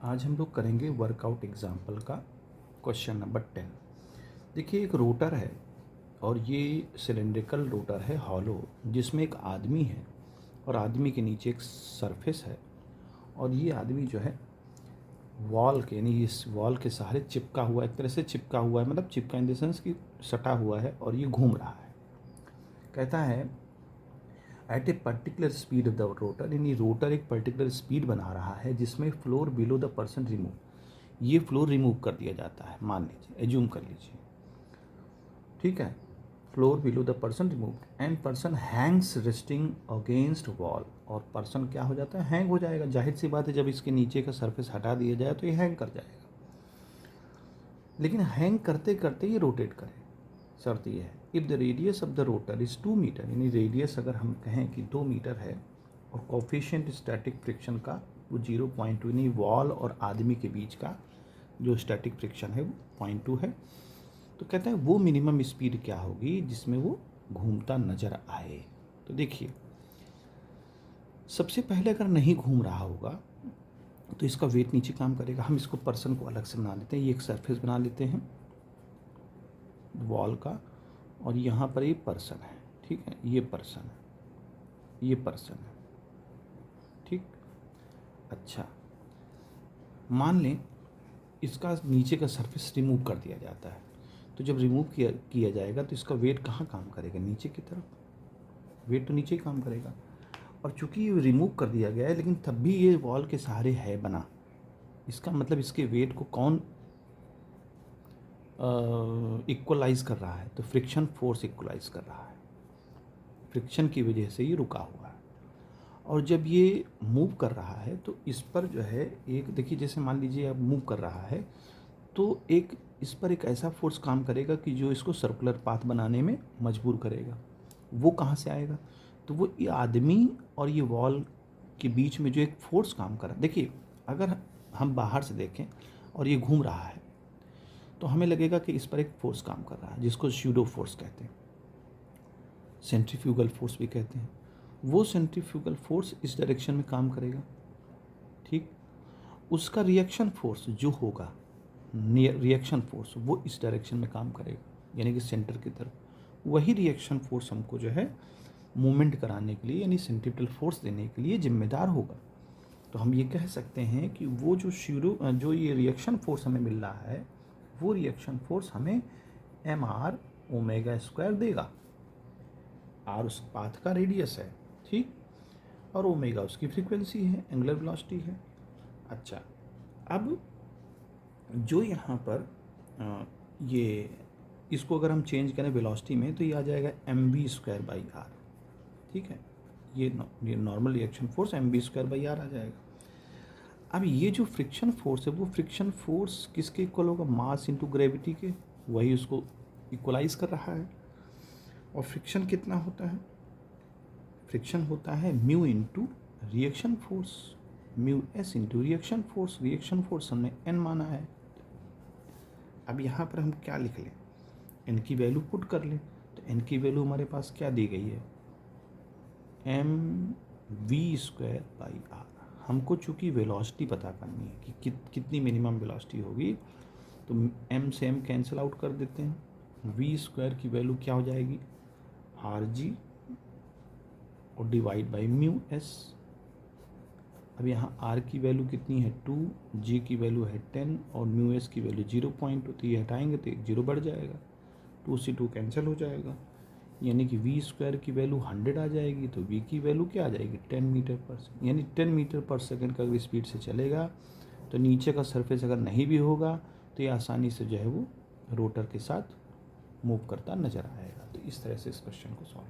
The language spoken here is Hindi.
आज हम लोग करेंगे वर्कआउट एग्जाम्पल का क्वेश्चन नंबर 10। देखिए, एक रोटर है और ये सिलेंड्रिकल रोटर है हॉलो, जिसमें एक आदमी है और आदमी के नीचे एक सरफेस है और ये आदमी जो है वॉल के यानी इस वॉल के सहारे चिपका हुआ, एक तरह से चिपका हुआ है, मतलब चिपका इन द सेंस कि सटा हुआ है और ये घूम रहा है। कहता है at a particular speed of the rotor, यानी रोटर एक पर्टिकुलर स्पीड बना रहा है जिसमें floor below the person remove, ये फ्लोर रिमूव कर दिया जाता है। मान लीजिए, एज्यूम कर लीजिए, ठीक है, floor below the person remove and person Hanks resting against wall, और पर्सन क्या हो जाता है, हैंग हो जाएगा। जाहिर सी बात है, जब इसके नीचे का सरफेस हटा दिया जाए तो ये हैंग कर जाएगा, लेकिन हैंग करते करते ये रोटेट करे। शर्त ये है, if the radius of the rotor is 2 metre, यानी रेडियस अगर हम कहें कि 2 मीटर है और कोफिशिएंट स्टैटिक फ्रिक्शन का वो 0.2, यानी वॉल और आदमी के बीच का जो स्टैटिक फ्रिक्शन है वो 0.2 है, तो कहते हैं वो मिनिमम स्पीड क्या होगी जिसमें वो घूमता नज़र आए। तो देखिए, सबसे पहले अगर नहीं घूम रहा होगा तो इसका वेट नीचे काम करेगा। हम इसको पर्सन को अलग से बना लेते हैं, ये एक सरफेस बना लेते हैं वॉल का, और यहाँ पर ये पर्सन है, ठीक है, ये पर्सन है, ये पर्सन है, ठीक। अच्छा, मान लें इसका नीचे का सरफेस रिमूव कर दिया जाता है, तो जब रिमूव किया जाएगा तो इसका वेट कहाँ काम करेगा, नीचे की तरफ, वेट तो नीचे ही काम करेगा। और चूंकि ये रिमूव कर दिया गया है लेकिन तब भी ये वॉल के सहारे है बना, इसका मतलब इसके वेट को कौन इक्वलाइज कर रहा है, तो फ्रिक्शन फोर्स इक्वलाइज कर रहा है, फ्रिक्शन की वजह से ये रुका हुआ है। और जब ये मूव कर रहा है तो इस पर जो है एक, देखिए जैसे मान लीजिए अब मूव कर रहा है तो एक इस पर एक ऐसा फोर्स काम करेगा कि जो इसको सर्कुलर पाथ बनाने में मजबूर करेगा। वो कहाँ से आएगा, तो वो ये आदमी और ये वॉल के बीच में जो एक फोर्स काम कर रहा है। देखिए, अगर हम बाहर से देखें और ये घूम रहा है तो हमें लगेगा कि इस पर एक फोर्स काम कर रहा है जिसको स्यूडो फोर्स कहते हैं, सेंट्रीफ्यूगल फोर्स भी कहते हैं। वो सेंट्रीफ्यूगल फोर्स इस डायरेक्शन में काम करेगा, ठीक। उसका रिएक्शन फोर्स जो होगा, रिएक्शन फोर्स, वो इस डायरेक्शन में काम करेगा, यानी कि सेंटर की तरफ। वही रिएक्शन फोर्स हमको जो है मूवमेंट कराने के लिए, यानी सेंट्रीपिटल फोर्स देने के लिए जिम्मेदार होगा। तो हम ये कह सकते हैं कि वो जो ये रिएक्शन फोर्स हमें मिल रहा है, वो रिएक्शन फोर्स हमें mr ओमेगा स्क्वायर देगा। r उस पाथ का रेडियस है, ठीक, और ओमेगा उसकी फ्रीक्वेंसी है, एंगुलर वेलोसिटी है। अच्छा, अब जो यहाँ पर ये इसको अगर हम चेंज करें वेलोसिटी में तो ये आ जाएगा mv²/r, ठीक है, ये नॉर्मल रिएक्शन फोर्स mv²/r आ जाएगा। अब ये जो फ्रिक्शन फोर्स है वो फ्रिक्शन फोर्स किसके इक्वल होगा, मास इंटू ग्रेविटी के, वही उसको इक्वलाइज कर रहा है। और फ्रिक्शन कितना होता है, फ्रिक्शन होता है mu into reaction force, mu S into reaction force. Reaction force हमने एन माना है। अब यहाँ पर हम क्या लिख लें, एन की वैल्यू पुट कर लें, तो एन की वैल्यू हमारे पास क्या दी गई है, mv²/r। हमको चूँकि वेलोसिटी पता करनी है कि कितनी मिनिमम वेलोसिटी होगी, तो m से m कैंसिल आउट कर देते हैं, v² की वैल्यू क्या हो जाएगी, rg और डिवाइड बाई म्यू एस। अब यहाँ r की वैल्यू कितनी है 2, g की वैल्यू है 10 और म्यू एस की वैल्यू 0.2, तो ये हटाएंगे तो 0 बढ़ जाएगा, 2 से 2 कैंसिल हो जाएगा, यानी कि v² की वैल्यू 100 आ जाएगी, तो v की वैल्यू क्या आ जाएगी 10 मीटर पर सेकेंड, यानी 10 मीटर पर सेकेंड का अगर स्पीड से चलेगा तो नीचे का सरफेस अगर नहीं भी होगा तो ये आसानी से जो है वो रोटर के साथ मूव करता नज़र आएगा। तो इस तरह से इस क्वेश्चन को सॉल्व